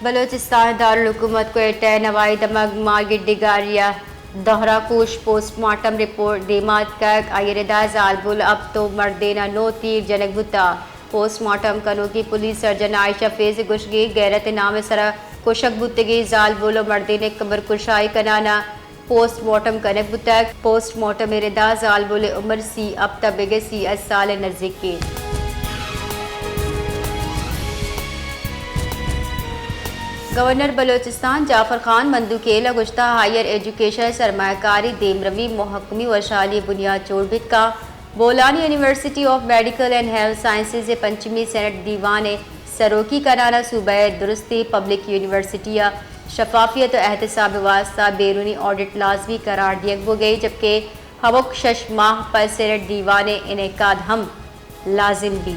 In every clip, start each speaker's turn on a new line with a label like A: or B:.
A: بلوچستان دارالحکومت کوئٹہ نوائی دمگ ماگی ڈگاریہ دہرا کوش پوسٹ مارٹم رپورٹ دیمات کک آئیردہ زالبول اب تو مردینہ نو تیر جنک بتا پوسٹ مارٹم کنو کی پولیس سرجن عائشہ فیض گشگی غیرت نام سرا کشک بتگی زالبول مردین قبر کشائی کنانا پوسٹ مارٹم کنک بتک پوسٹ مارٹم ردا زالبول عمر سی اب تبگ سی سال نزدیک کی گورنر بلوچستان جعفر خان مندوکیلا گشتہ ہائر ایجوکیشن سرمایہ کاری دیمروی محکمی وشالی بنیاد چوڑ بت کا بولانی university of medical and health sciences پنچمی سینٹ دیوان سروکی کنانا صوبہ درستی پبلک یونیورسٹیاں شفافیت و احتساب واسطہ بیرونی آڈٹ لازمی قرار دیا ہو گئی جبکہ ہمک 6 ماہ پر سینٹ دیوان انعقاد ہم لازم بھی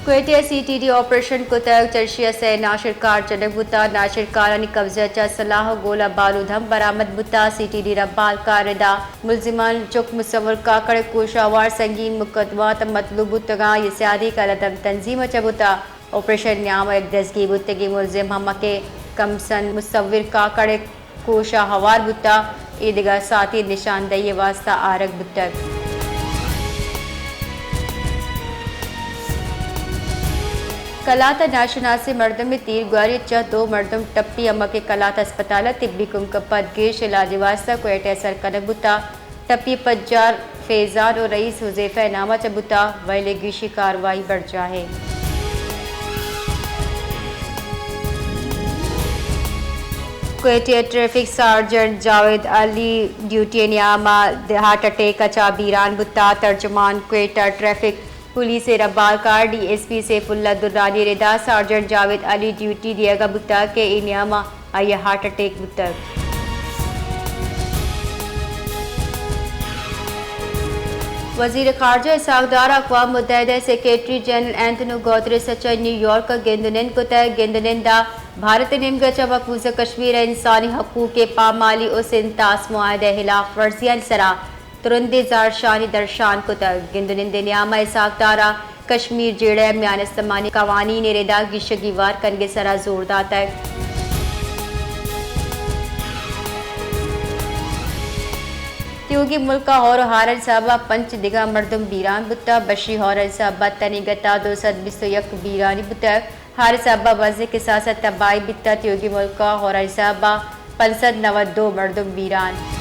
A: Quetta C T D operation کو تحت چرشیہ سے ناشر کار جنک بتا ناشر کارانی قبضہ چا صلاح گولہ بارود ہم برآمد بتا سی ٹی ڈی ربال کار ردا ملزمان چک مصور کاکڑ کوشاوار سنگین مقدمات مطلوب بتگاں یہ سیادی کا لدم تنظیم چبتا آپریشن نیام ایک دزگی بتگی ملزم ہم کے کمسن مصور کاکڑ کوشا ہوار بتا ایدگاہ ساتھی نشاندہی واسطہ آرگ بتگ کلاتا ناشناسی مردم میں تیر گواری چہ 2 مردم ٹپی اما کے کلاتا اسپتالہ طبی کم کپت گیش علاج واسطہ کوئٹہ سر کنک بتا ٹپی پجار فیضان اور رئیس حذیفہ نامہ چبتا ویلے گیشی کاروائی بڑھ جاہے کوئٹہ ٹریفک سارجنٹ جاوید علی ڈیوٹی نیامہ ہارٹ اٹیک اچا بیران بتا ترجمان کوئٹہ ٹریفک پولیس ربال کار D S P Saif Ullah Durrani ردا سارجنٹ جاوید علی ڈیوٹی دیا گا بتا کہ انعامہ آئی ہارٹ اٹیک بتا وزیر خارجہ اسحاق دار اقوام متحدہ سیکریٹری جنرل اینتونی گوتریس سچا نیو یارک گندنن کو تحت گندنن دا بھارت نمگچا مقبوضہ کشمیر انسانی حقوق کے پامالی و سنتاس معاہدہ خلاف ورزیاں سرا ترندے زار شانی درشان کو تک گندنند نیامہ اسحاق دارا کشمیر جیڑے میان استمانی قوانین ردا گشگی وار کنگے سرا زور داتا ہے تیوگی ملکہ ہور ہارن صاحبہ پنچ دگا مردم بیران بتا بشی ہورن صاحبہ تنی گتا 221 بیرانی بتا ہار صاحبہ وزے کے ساتھ تباہی بتا تیوگی ملکہ ہورن صاحبہ 592 مردم بیران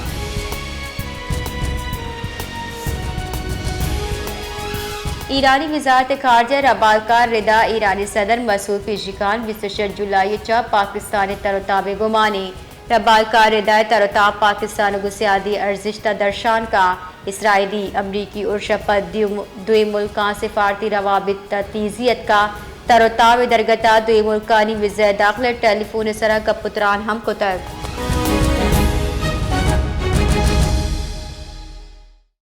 A: ایرانی وزارت خارجہ ربال کار ردا ایرانی صدر مسعود پیزشکان 26 جولائی چا پاکستان تروتاب گمانی ربال کار ردا تروتاب پاکستان کو سیادی ارزش درشان کا اسرائیلی امریکی اور شپت دوی ملکان سفارتی روابط تیزیت کا تروتاب درگتا دوی ملکانی وزیر داخلہ ٹیلی فون سرا کا پتران ہم کو تک